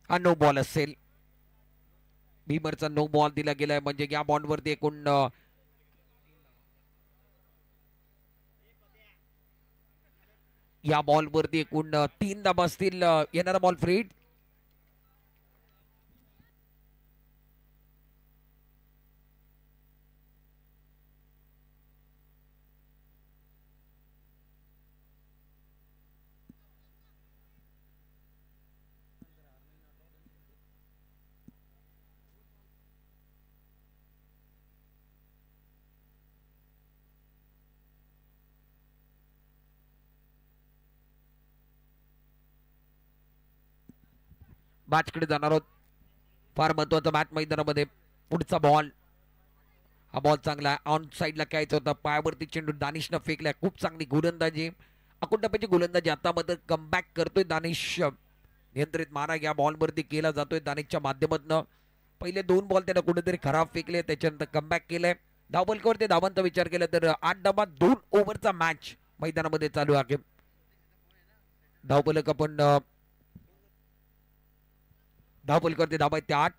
हा no ball असेल. भीमरचा no ball दिला गेलाय म्हणजे या बॉलवरती एकूण या बॉलवरती एकूण 3 धावा असतील. येणारा बॉल फ्री. मॅचकडे जाणार आहोत. फार महत्वाचा मॅच मैदानामध्ये. पुढचा बॉल. हा बॉल चांगला आहे. ऑन साईडला खेळायचा होता. पायावरती चेंडू दानिशनं फेकलाय. खूप चांगली गोलंदाजी. अकुंटप्याची गोलंदाजी आता मध्ये कमबॅक करतोय दानिश. नियंत्रित मारा या बॉलवरती केला जातोय दानिशच्या माध्यमातून. पहिले 2 बॉल त्यानं कुठेतरी खराब फेकले, त्याच्यानंतर कमबॅक केलंय. धावफलकावरती धावांचा विचार केला तर 8 धावा 2 ओव्हरचा मॅच मैदानामध्ये चालू आहे. धावफलक आपण धावफलकावरती धावा आहेत त्या 8.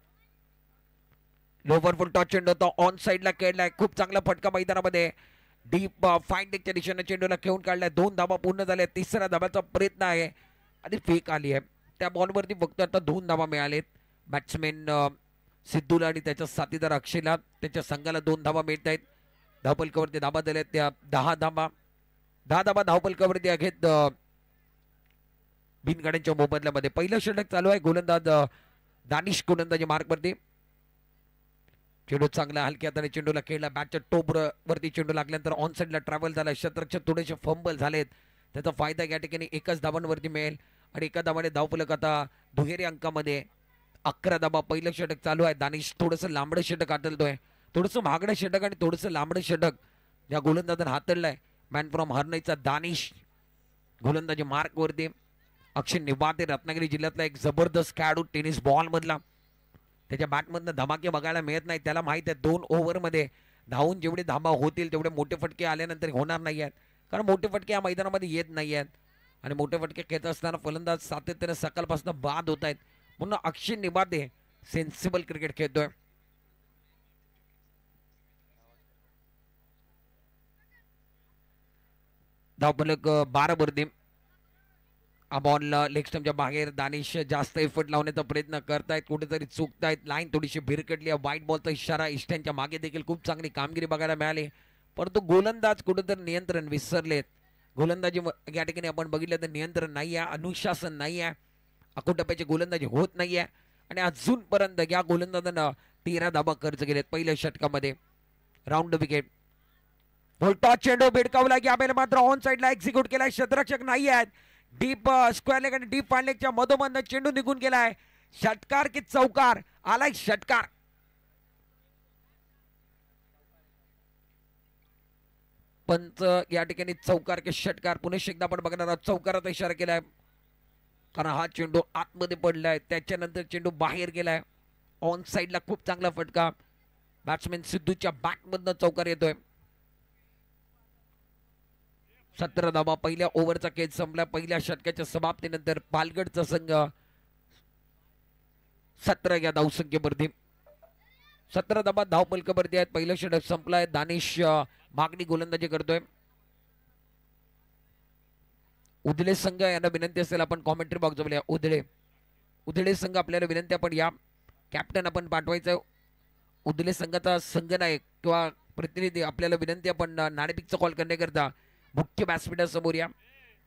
लोवर फुल टॉच चेंडू होता. ऑन साईडला खेळलाय. खूप चांगला फटका मैदानामध्ये. डीप फाइंडिंगच्या दिशेने चेंडूला खेळून काढलाय. 2 धावा पूर्ण झाल्या. तिसऱ्या धावाचा प्रयत्न आहे आणि फेक आली आहे. त्या बॉलवरती फक्त आता 2 धावा मिळालेत. बॅट्समॅन सिद्धूला आणि त्याच्या साथीदार अक्षयला त्याच्या संघाला 2 धावा मिळत आहेत. धावफलकावरती धावा दिल्यात त्या 10 धावा. 10 धावा धावफलकावरती आहेत बिनगाड्यांच्या मोबदल्यामध्ये. पहिलं षटक चालू आहे. गोलंदाज दानिश गोलंदाजी मार्कवरती. चेंडू चांगला हलक्या हाताने चेंडूला खेळला. बॅटच्या टोपवरती चेंडू लागल्यानंतर ऑन साईडला ट्रॅव्हल झाला. शतरक्षक थोडेसे फंबल झालेत. त्याचा फायदा या ठिकाणी 1च धावांवरती मिळेल आणि 1 धावाने धावफलक आता दुहेरी अंकामध्ये. 11 धावा. पहिलं षटक चालू आहे. दानिश थोडंसं लांबडं षटक हातलतोय. थोडंसं महागडं षटक आणि थोडंसं लांबडं षटक या गोलंदाजानं हातळलंय. मॅन फ्रॉम हरनईचा दानिश गोलंदाजी मार्कवरती. अक्षय निवाते रत्नागिरी जिल्ह्यातला एक जबरदस्त खेळाडू टेनिस बॉल मधला. त्याच्या बॅटमधनं धमाके बघायला मिळत नाही. त्याला माहित आहे 2 ओव्हरमध्ये धावून जेवढे धाबा होतील तेवढे मोठे फटके आल्यानंतर होणार नाही आहेत. कारण मोठे फटके या मैदानामध्ये येत नाही आहेत आणि मोठे फटके खेळत असताना फलंदाज सातत्याने सकाळपासून बाद होत आहेत. म्हणून अक्षय निवाते सेन्सिबल क्रिकेट खेळतोय. धावफलक 12 वरती. बॉल लेग स्टंपच्या बाहेर. दानिश जास्त एफर्ट लावण्याचा प्रयत्न करतायत. कुठेतरी चुकतायत. लाईन थोडीशी भिरकटली आहे. व्हाईट बॉलचा इशारा. इष्ट्यांच्या मागे देखील खूप चांगली कामगिरी बघायला मिळाली. परंतु गोलंदाज कुठेतरी नियंत्रण विसरलेत. गोलंदाजी या ठिकाणी आपण बघितलं तर नियंत्रण नाही आहे. अनुशासन नाही आहे. अकुटप्याची गोलंदाजी होत नाही आहे आणि अजूनपर्यंत या गोलंदाजानं 13 धावा खर्च केलेत पहिल्या षटकामध्ये. Round wicket. टॉस चेंडू भिडकावला. या बेल मात्र ऑन साईडला एक्झिक्यूट केलाय. शतरक्षक नाही आहेत. डीप स्क्वेअर लेग आणि डीप फाईन लेगच्या मधोमधनं चेंडू निघून गेलाय. षटकार की चौकार आलाय. षटकार. पंच या ठिकाणी चौकार की षटकार पुन्हा एकदा आपण बघणार आहोत. चौकाराचा इशारा केलाय कारण हा चेंडू आतमध्ये पडलाय. त्याच्यानंतर चेंडू बाहेर गेलाय. ऑन साईडला खूप चांगला फटका. बॅट्समॅन सिद्धूच्या बॅटमधनं चौकार येतोय. 17 धावा. पहिल्या ओव्हरचा खेळ संपला. पहिल्या षटकाच्या समाप्तीनंतर पालगडचा संघ 17 या धावसंख्येवरती. 17 धावा धावफलकावरती आहेत. पहिलं षटक संपलाय. दानिश मागणी गोलंदाजी करतोय. उधळे संघ यांना विनंती असेल आपण कॉमेंट्री बॉक्स बोलूया. उधळे संघ आपल्याला विनंती आपण या. कॅप्टन आपण पाठवायचं. उधळे संघाचा संघनायक किंवा प्रतिनिधी आपल्याला विनंती आपण नाणेफेकचा कॉल करण्याकरता मुख्य व्यासपीठा समोर या.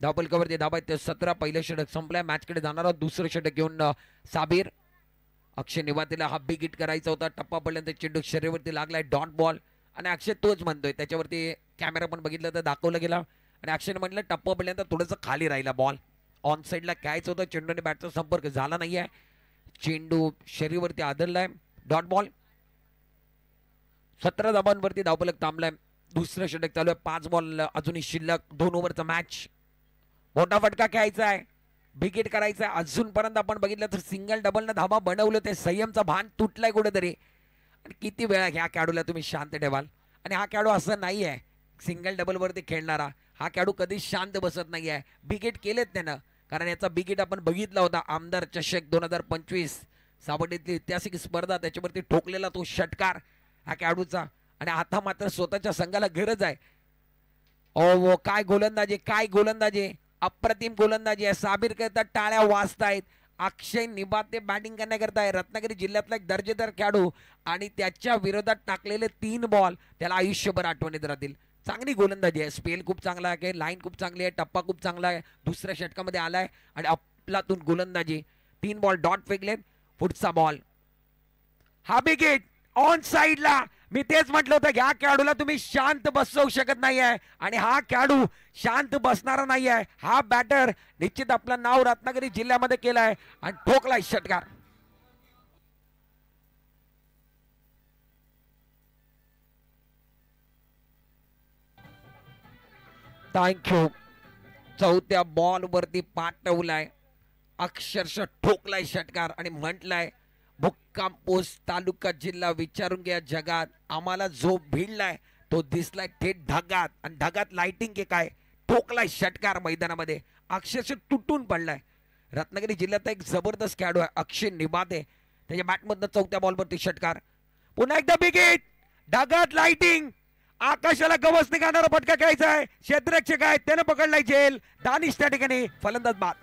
धावफलकावरती धावा आहेत 17. पहिलं षटक संपलाय. मॅचकडे जाणार आहोत. दुसरं षटक घेऊन साबीर. अक्षय निवातेला हा बिग हिट करायचा होता. टप्पा पडल्यानंतर चेंडू शरीरावरती लागलाय. डॉट बॉल आणि अक्षय तोच म्हणतोय. त्याच्यावरती कॅमेरा पण बघितलं तर दाखवलं गेला आणि अक्षयने म्हटलं टप्पा पडल्यानंतर थोडंसं खाली राहिला बॉल. ऑन साईडला खेळायचं होतं. चेंडूने बॅटचा संपर्क झाला नाही आहे. चेंडू शरीरावरती आदळलाय. Dot ball. 17 धावांवरती धावफलक थांबलाय. दुसरं षटक चालू आहे. 5 बॉल अजूनही शिल्लक. 2 ओव्हरचा मॅच. मोठा फटका खेळायचा आहे. विकेट करायचं आहे. अजूनपर्यंत आपण बघितलं तर सिंगल डबलनं धावा बनवलं. ते संयमचा भान तुटलाय कुठेतरी. आणि किती वेळा ह्या खेळाडूला तुम्ही शांत ठेवाल. आणि हा खेळाडू असं नाही आहे सिंगल डबलवरती खेळणारा. हा खेळाडू कधीच शांत बसत नाही आहे. विकेट केलेत त्यानं. कारण याचा बिगिट आपण बघितला होता आमदार चषक 2025 सावडीतली ऐतिहासिक स्पर्धा, त्याच्यावरती ठोकलेला तो षटकार हा खेळाडूचा. आणि आता मात्र स्वतःच्या संघाला गरज आहे. ओ काय गोलंदाजी, काय गोलंदाजी, अप्रतिम गोलंदाजी आहे. साबिर करता टाळ्या वाजतायत. अक्षय निबाते बॅटिंग करण्याकरता आहे. रत्नागिरी जिल्ह्यातला एक दर्जेदार खेळाडू आणि त्याच्या विरोधात टाकलेले 3 बॉल त्याला आयुष्यभर आठवणीत राहतील. चांगली गोलंदाजी आहे. स्पेल खूप चांगला आहे, लाईन खूप चांगली आहे, टप्पा खूप चांगला आहे. दुसऱ्या षटकामध्ये आलाय आणि आपलातून गोलंदाजी. 3 बॉल डॉट फेकलेत. पुढचा बॉल हा बिगिट ऑन साइडला. मी तेच म्हटलं होतं ह्या खेळाडूला तुम्ही शांत बसवू शकत नाही आहे आणि हा खेळाडू शांत बसणारा नाही आहे. हा बॅटर निश्चित आपलं नाव रत्नागिरी जिल्ह्यामध्ये केलंय आणि ठोकलाय षटकार. थँक्यू. चौथ्या बॉल वरती पाठवलाय, अक्षरशः ठोकलाय षटकार आणि म्हटलाय मुक्काम पोस्ट तालुका जिल्हा विचारून घ्या जगात. आम्हाला जो भिडलाय तो दिसलाय थेट ढगात आणि ढगात लाइटिंग के काय ठोकलाय षटकार मैदानामध्ये. अक्षरशः तुटून पडलाय. रत्नागिरी जिल्ह्यात एक जबरदस्त खेळाडू आहे अक्षय निबाते, त्याच्या बॅटमधनं चौथ्या बॉलवरती षटकार. पुन्हा एकदा बिगिट, ढगात लाइटिंग, आकाशाला गवसने गाणारा फटका खेळायचा आहे. क्षेत्ररक्षक आहे त्याने पकडलाय झेल. दानिश त्या ठिकाणी फलंदाज बाद.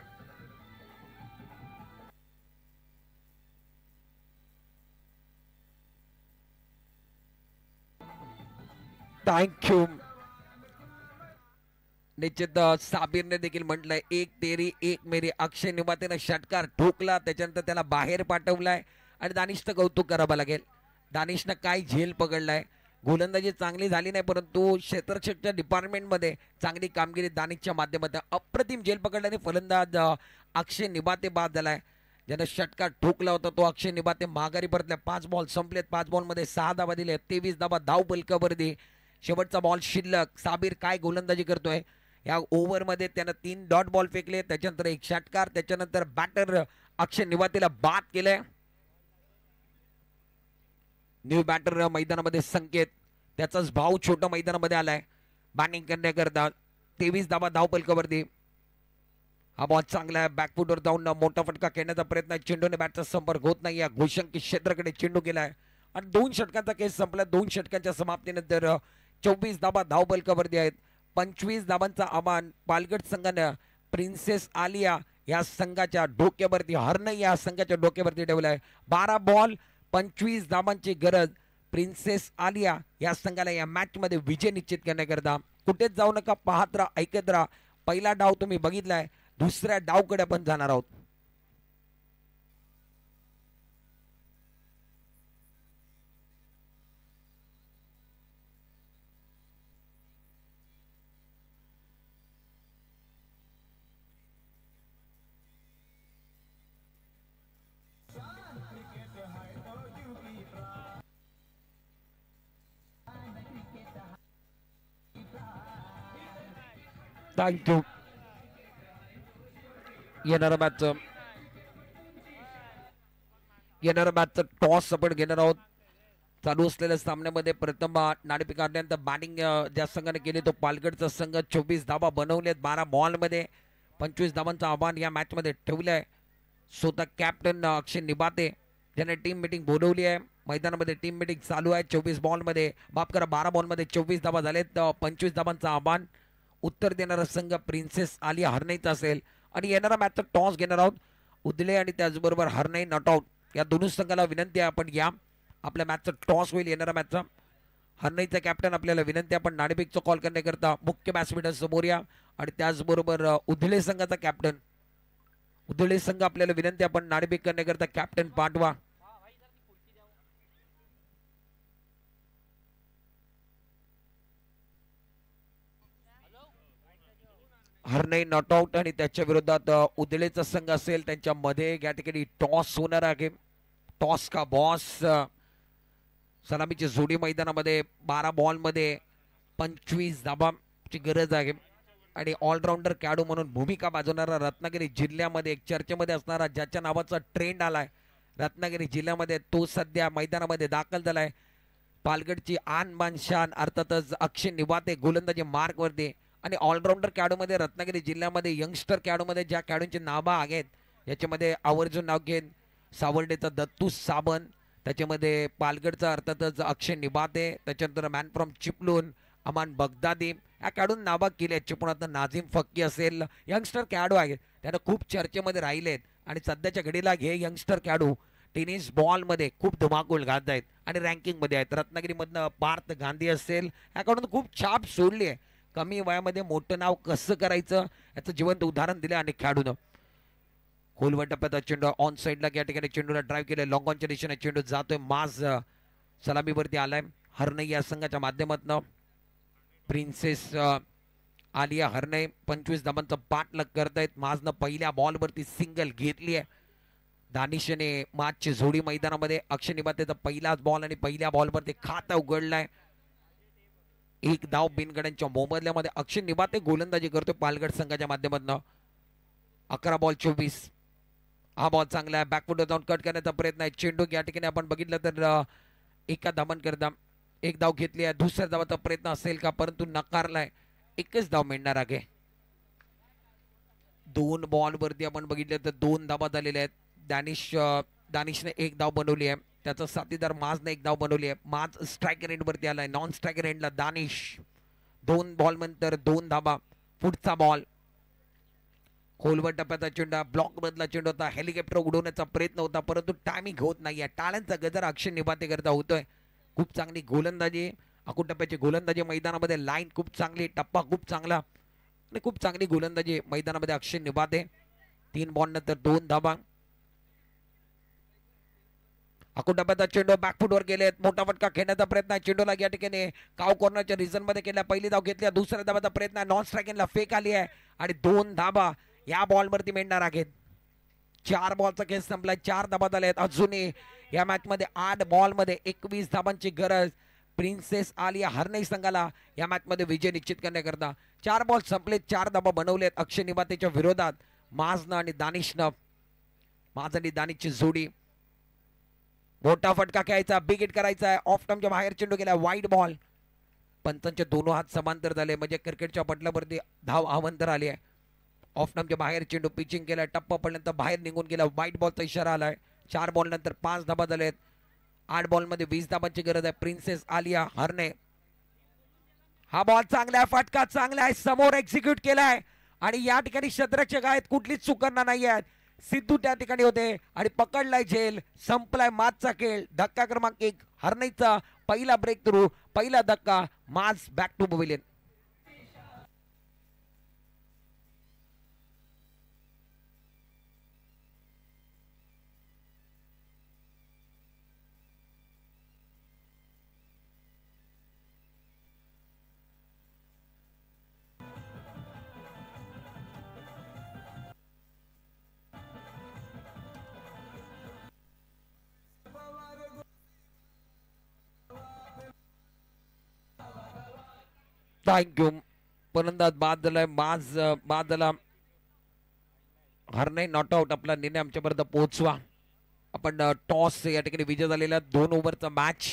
थँक्यू. निश्चित साबिरने देखील म्हटलंय एक तेरी एक मेरी. अक्षय निबातेनं षटकार ठोकला, त्याच्यानंतर त्याला बाहेर पाठवलाय आणि दानिशचं कौतुक करावं लागेल. दानिशनं काय झेल पकडलाय. गोलंदाजी चांगली झाली नाही परंतु क्षेत्ररक्षकच्या डिपार्टमेंटमध्ये चांगली कामगिरी दानिशच्या माध्यमातून. अप्रतिम झेल पकडल्याने फलंदाज अक्षय निबाते बाद झालाय. ज्यानं षटकार ठोकला होता तो अक्षय निबाते माघारी परतल्या. 5 बॉल संपलेत. 5 बॉलमध्ये 6 धावा दिले. 23 धावा धाव बलकावरती. शेवटचा बॉल शिल्लक. साबिर काय गोलंदाजी करतोय या ओव्हरमध्ये. त्यानं 3 डॉट बॉल फेकले, त्याच्यानंतर एक षटकार, त्याच्यानंतर बॅटर अक्षय निबातेला बाद केलंय. न्यू बॅटर मैदानामध्ये संकेत, त्याचाच भाऊ छोटा मैदानामध्ये आलाय बॅटिंग करण्याकरता. 23 धावा धाव पलकावरती. हा बॉल चांगला आहे. बॅकफुटवर जाऊन मोठा फटका खेळण्याचा प्रयत्न. चेंडूने बॅटचा संपर्क होत नाही. या घोषंकी क्षेत्राकडे चेंडू गेलाय आणि 2 षटकांचा केस संपला. 2 षटकांच्या समाप्तीनंतर 24 धावा धाव पलकावरती आहेत. 25 धावांचा आव्हान पालघर संघानं प्रिन्सेस आलिया या संघाच्या डोक्यावरती, हरणे या संघाच्या डोक्यावरती ठेवलाय. 12 बॉल 25 धावांची गरज प्रिन्सेस आलिया या संघाला या मॅच मध्ये विजय निश्चित करण्याकरता. कुठेच जाऊ नका, पाहत राहा, ऐकत राहा. पहिला डाव तुम्ही बघितलाय, दुसऱ्या डावकडे आपण जाणार आहोत. थँक्यू. येणारा मॅचचं टॉस आपण घेणार आहोत. चालू असलेल्या सामन्यामध्ये प्रथम नाणेफेक काढल्यानंतर बॅटिंग ज्या संघाने केली तो पालघरचा संघ. 24 धावा बनवलेत 12 बॉलमध्ये. 25 धावांचं आव्हान या मॅच मध्ये ठेवलंय. स्वतः कॅप्टन अक्षय निबाते ज्याने टीम मीटिंग बोलवली आहे. मैदानामध्ये टीम मीटिंग चालू आहे. 24 बॉलमध्ये, माफ करा 12 बॉलमध्ये 24 धावा झालेत. 25 धावांचं आव्हान. उत्तर देणारा संघ प्रिन्सेस आलिया हरணைचा असेल आणि येणारा मॅचचा टॉस घेणार आहोत. उदले आणि त्याचबरोबर हरणे नॉट या दोन्ही संघाला विनंती आहे आपण या आपल्या मॅचचा टॉस होईल. येणारा मॅचचा हरணைचा कॅप्टन आपल्याला विनंती आपण नाणेफेकचा कॉल करण्याकरता मुख्य बॅट्समॅन समोर या आणि त्याचबरोबर उदले संघाचा कॅप्टन, उदले संघ आपल्याला विनंती आपण नाणेफेक करण्याकरता कॅप्टन पाठवा. हरणे नॉट आउट आणि त्याच्या विरोधात उदलेचा संघ असेल. त्यांच्या मध्ये या ठिकाणी टॉस होणार आहे. टॉस का बॉस. सलामीची जोडी मैदानामध्ये 12 बॉलमध्ये 25 धावांची गरज आहे आणि ऑलराऊंडर खेळाडू म्हणून भूमिका बाजवणारा रत्नागिरी जिल्ह्यामध्ये एक चर्चेमध्ये असणारा ज्याच्या नावाचा ट्रेंड आलाय रत्नागिरी जिल्ह्यामध्ये तो सध्या मैदानामध्ये दाखल झालाय. पालघरची आन बान शान अर्थातच अक्षय निबाते गोलंदाजी मार्कवरती आणि ऑलराऊंडर खेळाडूमध्ये रत्नागिरी जिल्ह्यामध्ये यंगस्टर खेळाडूमध्ये ज्या खेळाडूंची नावं आहेत याच्यामध्ये आवर्जून नाव घेईन सावर्डेचा दत्तू साबण, त्याच्यामध्ये पालघरचा अर्थातच अक्षय निबाते, त्याच्यानंतर man from Chiplun Aman Baghdadi या खेळाडून नावं केली आहेत. चिपळूणात नाझीम फक्की असेल, यंगस्टर खेळाडू आहेत त्यांना खूप चर्चेमध्ये राहिलेत आणि सध्याच्या घडीला हे यंगस्टर खेळाडू टेनिस बॉलमध्ये खूप धुमाकूळ घालत आहेत आणि रँकिंगमध्ये आहेत. रत्नागिरीमधनं पार्थ गांधी असेल याकडून खूप छाप सोडली आहे. कमी वयामध्ये मोठं नाव कसं करायचं याचं जिवंत उदाहरण दिलं आणि खेळाडूनं खोलवर टप्प्यात चेंडू ऑन साईडला या ठिकाणी चेंडूला ड्राईव्ह केले. लॉंग ऑनच्या दिशेने चेंडू जातोय. माज सलामीवरती आलाय. हरणे या संघाच्या माध्यमातून प्रिन्सेस आलिया हरणे 25 धावांचा पाठलाग करतायत. माजनं पहिल्या बॉलवरती सिंगल घेतली आहे. दानिशने माजची जोडी मैदानामध्ये अक्षय निबातेचा पहिलाच बॉल आणि पहिल्या बॉलवरती खाता उघडलाय. एक धाव बिनगड्यांच्या मोबदल्यामध्ये अक्षय निबाते गोलंदाजी करतोय पालघर संघाच्या माध्यमातून. 11 बॉल 24. हा बॉल चांगला आहे. बॅकफुटवर जाऊन कट करण्याचा प्रयत्न आहे. चेंडू या ठिकाणी आपण बघितलं तर एका धावन करता एक धाव घेतली आहे. दुसऱ्या धावाचा प्रयत्न असेल का, परंतु नकारलाय. एकच धाव मिळणार आहे. 2 बॉलवरती आपण बघितलं तर 2 धावा झालेल्या आहेत. दानिशने एक धाव बनवली आहे. त्याचा साथीदार माजने एक धाव बनवली आहे. माज स्ट्रायकर एंडवरती आलाय. नॉन स्ट्रायकर एंडला दानिश. 2 बॉल नंतर 2 धावा. पुढचा बॉल खोलवर टप्प्याचा चेंडू, ब्लॉक मधला चेंडू होता. हेलिकॉप्टर उडवण्याचा प्रयत्न होता परंतु टायमिंग होत नाहीये. टाळ्यांचा गजर अक्षय निबाते करता होतोय. खूप चांगली गोलंदाजी, अकूट टप्प्याची गोलंदाजी मैदानामध्ये. लाईन खूप चांगली, टप्पा खूप चांगला आणि खूप चांगली गोलंदाजी मैदानामध्ये अक्षय निबाते. 3 बॉल नंतर 2 धावा. अकूट टप्प्याचा चेंडू बॅकफुटवर गेलेत. मोठा फटका खेळण्याचा प्रयत्न आहे. चेंडूला या ठिकाणी काव कॉर्नरच्या रिझन मध्ये केला. पहिली धाव घेतली. दुसऱ्या धावाचा प्रयत्न आहे. नॉन स्ट्रायकिंगला फेक आली आहे आणि 2 धावा या बॉलवरती मिळणार आहेत. 4 बॉलचा खेळ संपलाय. 4 धावा झाल्या आहेत. अजूनही या मॅच मध्ये 8 बॉल मध्ये 21 धावांची गरज प्रिन्सेस आलिया हरणे संघाला या मॅच मध्ये विजय निश्चित करण्याकरता. 4 बॉल संपले. 4 धावा बनवलेत अक्षय निबातेच्या विरोधात. माजनं आणि दानिशनं, माज आणि दानिशची जोडी. मोठा फटका खेळायचा, बिग हिट करायचा आहे. ऑफ टर्मच्या बाहेर चेंडू गेला. Wide ball. पंचांचे दोन्ही हात समांतर झाले म्हणजे क्रिकेटच्या पटलावरती धाव अवंतर आली आहे. ऑफ टर्मच्या बाहेर चेंडू पिचिंग केला. टप्पा पडल्यानंतर बाहेर निघून गेला. वाईट बॉलचा इशारा आलाय. 4 बॉल नंतर 5 धाबा झालेत. 8 बॉल मध्ये 20 धाबांची गरज आहे प्रिन्सेस आलिया हरणे. हा बॉल चांगला आहे. फटका चांगला आहे. समोर एक्झिक्यूट केलाय आणि या ठिकाणी क्षेत्ररक्षक आहेत, कुठलीच चूक करणार नाही आहेत. सिद्धू त्या ठिकाणी होते आणि पकडलाय झेल. संपलाय माजचा खेळ. धक्का क्रमांक 1 हरणेचा पहिला ब्रेक थ्रू, पहिला धक्का. माज बॅक टू पवेलियन. थँक्यू. फलंदाज बाद झालाय. बाद झाला. हरणे नॉट आउट. आपला निर्णय आमच्यापर्यंत पोहोचवा. आपण टॉस या ठिकाणी विजय झालेला. 2 ओव्हरचा मॅच.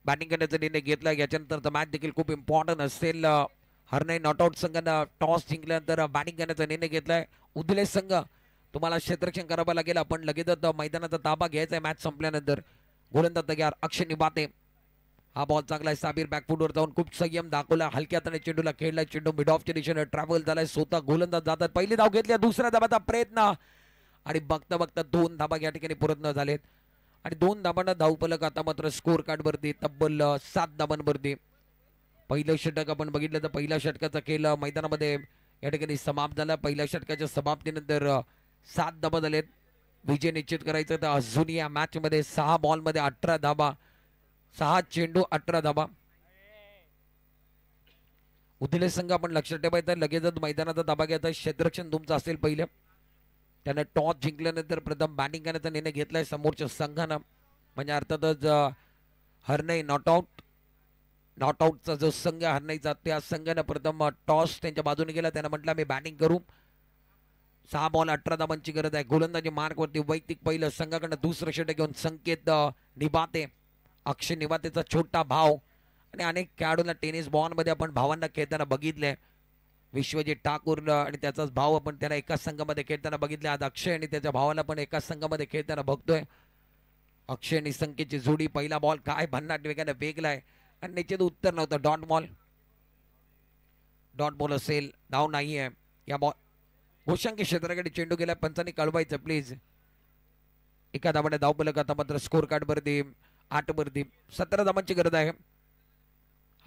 बॅटिंग करण्याचा निर्णय घेतला. याच्यानंतर मॅच देखील खूप इम्पॉर्टंट असेल. हरणे नॉट आउट संघानं टॉस जिंकल्यानंतर बॅटिंग करण्याचा निर्णय घेतलाय. उदले संघ तुम्हाला क्षेत्ररक्षण करावं लागेल. आपण लगेचच मैदानाचा ताबा घ्यायचा आहे मॅच संपल्यानंतर. गोलंदाज तयार अक्षय निबाते. हा बॉल चांगला आहे. साबीर बॅकफुटवर जाऊन खूप संयम दाखवला. हलक्या हाताने चेंडूला खेळलाय. चेंडू मिड ऑफच्या दिशेने ट्रॅव्हल झालाय. स्वतः गोलंदाज जातात. पहिली धाव घेतली. दुसऱ्या धावाचा प्रयत्न आणि बघता बघता 2 धावा या ठिकाणी पूर्ण झालेत आणि 2 धावांना धावफलक आता मात्र स्कोर कार्ड वरती तब्बल 7 धावांवरती. पहिलं षटक आपण बघितलं तर पहिल्या षटकाचा खेळ मैदानामध्ये या ठिकाणी समाप्त झाला. पहिल्या षटकाच्या समाप्तीनंतर 7 धावा झालेत. विजय निश्चित करायचा तर अजून या मॅच मध्ये 6 बॉल मध्ये 18 धावा. 6 चेंडू 18 धावा. उदले संघ आपण लक्षात ठेवायचं. लगेचच मैदानाचा ताबा घ्यायचा. क्षेत्ररक्षण तुमचं असेल पहिलं. त्याने टॉस जिंकल्यानंतर प्रथम बॅटिंग करण्याचा निर्णय घेतलाय समोरच्या संघानं. म्हणजे अर्थातच हरणे नॉट आउट. नॉट आउटचा जो संघ हरण्याचा त्या संघानं प्रथम टॉस त्यांच्या बाजूने गेला. त्यानं म्हटलं मी बॅटिंग करू. 6 बॉल 18 धावांची गरज आहे. गोलंदाजी मार्कवरती वैयक्तिक पहिलं संघाकडनं दुसरं षटक घेऊन संकेत निबाते. अक्षय निबातेचा छोटा भाव आणि अनेक खेळाडूंना टेनिस बॉलमध्ये आपण भावांना खेळताना बघितले. विश्वजित ठाकूर आणि त्याचाच भाव आपण त्याला एकाच संघामध्ये खेळताना बघितले. आज अक्षय आणि त्याच्या भावाला पण एकाच संघामध्ये खेळताना बघतोय. अक्षय आणि संकेतची जोडी, पहिला बॉल काय भन्नाट वेगाने वेगलाय आणि निश्चित उत्तर नव्हतं. डॉट बॉल असेल, धाव नाही आहे. या बॉल घोषांकी क्षेत्राकडे चेंडू गेला, पंचांनी कळवायचं प्लीज. एका धावाने धाव फलक. आता मात्र स्कोर कार्ड वरती 8 वरती 17 धावांची गरज आहे.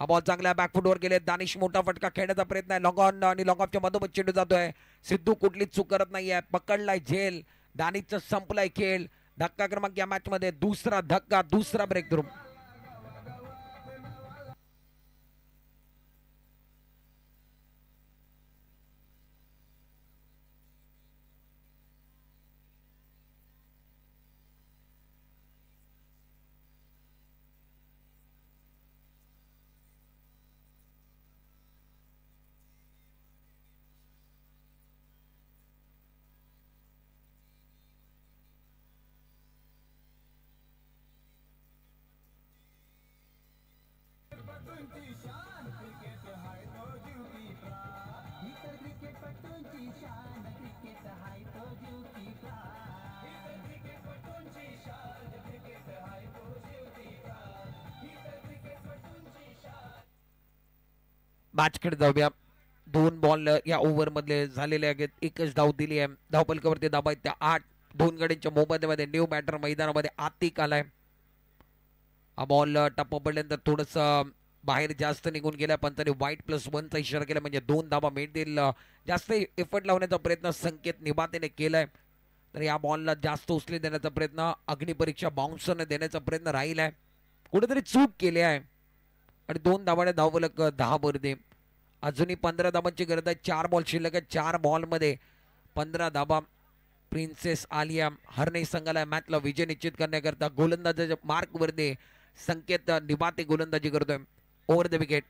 हा बॉल चांगला बॅकफुटवर गेले. दानिश मोठा फटका खेळण्याचा प्रयत्न आहे. लॉंग ऑन आणि लॉंग ऑफच्या मधोमध चेंडू जातोय. सिद्धू कुठलीच चूक करत नाहीये. पकडलाय झेल. दानिशचा संपलाय खेळ. धक्का क्रमांक या मॅच मध्ये दुसरा धक्का, दुसरा ब्रेक थ्रू. मॅचकडे जाऊया. 2 बॉल या ओव्हर मधले झालेले आहेत. एकच धाव दिली आहे. धावफलकावरती धावा आहेत त्या 8. 2 गड्यांच्या मोबदल्यामध्ये न्यू बॅटर मैदानामध्ये आतिक आलाय. हा बॉल टप्पा पडल्यानंतर थोडस बाहेर जास्त निघून गेला. पंचाने वाईट +1चा इशारा केला, म्हणजे 2 धावा मिळतील. जास्त एफर्ट लावण्याचा प्रयत्न संकेत निबातेने केलाय. तर या बॉलला जास्त उचली देण्याचा प्रयत्न, अग्निपरीक्षा बाउन्सरने देण्याचा प्रयत्न राहिलाय. कुठेतरी चूक केली आहे आणि 2 धावाने धावफलक 10 वरती. अजूनही 15 धावांची गरज आहे. 4 बॉल शिल्लक आहे. 4 बॉलमध्ये 15 धावा. प्रिन्सेस आलिया हरणे संघाला मॅचला विजय निश्चित करण्याकरता गोलंदाजाच्या मार्कवरती संकेत निबाते गोलंदाजी करतोय. Over the wicket.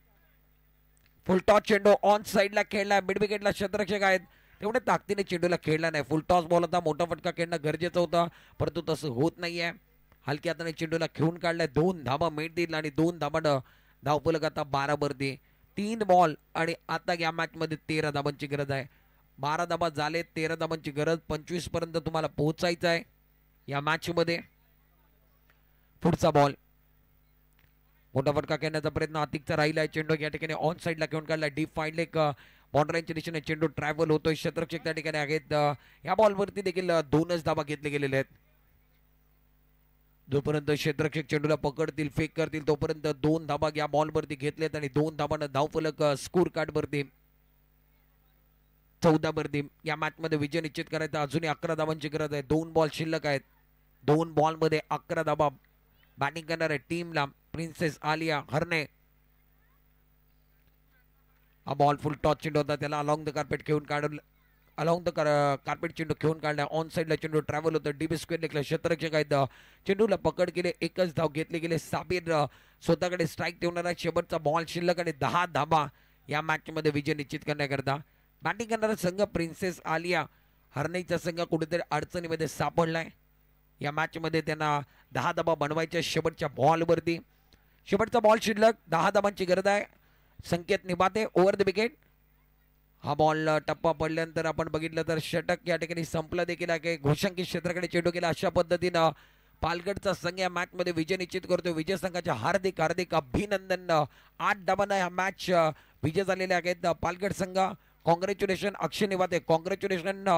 Full toss चेंडू ऑन साइडला खेळला. मिड विकेटला क्षेत्ररक्षक आहेत, तेवढ्या ताकदीने चेंडूला खेळला नाही. फुल टॉस बॉल होता, मोठा फटका खेळणं गरजेचं होतं, परंतु तसं होत नाहीये. हलक्या हाताने चेंडूला खेळून काढलाय. 2 धावा मिळतील आणि 2 धावांना धावफलक आता 12 वरती. 3 बॉल आणि आता या मॅच मध्ये 13 धावांची गरज आहे. 12 धावा झाले, 13 धावांची गरज. 25 पर्यंत तुम्हाला पोहोचायचं आहे या मॅच मध्ये. पुढचा बॉल, मोठा फटका खेळण्याचा प्रयत्न आतिकचा राहिला आहे. चेंडू या ठिकाणी ऑन साइडला घेऊन काढला. डीप फाईड लेग बॉर्डरलाईनच्या दिशेने चेंडू ट्रॅव्हल होतोय. क्षेत्ररक्षक त्या ठिकाणी आहेत. या बॉलवरती देखील 2च धावा घेतले गेलेले आहेत. जोपर्यंत क्षेत्ररक्षक चेंडूला पकडतील, फेक करतील, तोपर्यंत 2 धावा या बॉलवरती घेतलेत आणि 2 धावांना धावफलक स्कोर कार्ड वरती 14 वरती. या मॅच मध्ये विजय निश्चित करायचा. अजूनही 11 धावांची गरज आहे. 2 बॉल शिल्लक आहेत. 2 बॉल मध्ये 11 धावा. बॅटिंग करणार आहे टीमला प्रिन्सेस आलिया हरणे. हा बॉल फुल टॉस चेंडू होता, त्याला अलॉंग द कार्पेट घेऊन काढून अलॉंग द कार्पेट चेंडू घेऊन काढला. ऑन साइडला चेंडू ट्रॅव्हल होतं. डीप स्क्वेअर लेगला क्षेत्ररक्षक आहेत. चेंडूला पकड केले. एकच धाव घेतले गेले. साबिर स्वतःकडे स्ट्राईक ठेवणारा. शेवटचा बॉल शिल्लक आणि 10 धावा या मॅच मध्ये विजय निश्चित करण्याकरता. बॅटिंग करणारा संघ प्रिन्सेस आलिया हरणेचा संघ कुठेतरी अडचणीमध्ये सापडलाय. या मॅच मध्ये त्यांना 10 धावा बनवायच्या शेवटच्या बॉलवरती. शेवटचा बॉल शिल्लक, 10 धावांची गरज आहे. संकेत निबाते ओव्हर द विकेट. हा बॉल टप्पा पडल्यानंतर आपण बघितलं तर षटक या ठिकाणी संपला देखील आहे. घोषांकित क्षेत्राकडे चेंडू केला. अशा पद्धतीनं पालघरचा संघ या मॅच मध्ये विजय निश्चित करतो. विजय संघाचे हार्दिक हार्दिक अभिनंदन. 8 धावांना हा मॅच विजय झालेले आहेत. पालघर संघ कॉंग्रॅच्युलेशन. अक्षय निबाते कॉंग्रॅच्युलेशन.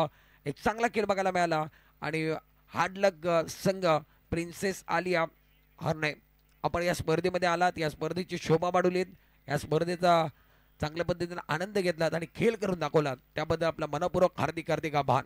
एक चांगला खेळ बघायला मिळाला आणि हार्ड लक संघ प्रिन्सेस आलिया हरणे. आपण या स्पर्धेमध्ये आलात, या स्पर्धेची शोभा वाढवलीत, या स्पर्धेचा चांगल्या पद्धतीने आनंद घेतलात आणि खेळ करून दाखवलात, त्याबद्दल आपला मनपूर्वक हार्दिक हार्दिक आभार.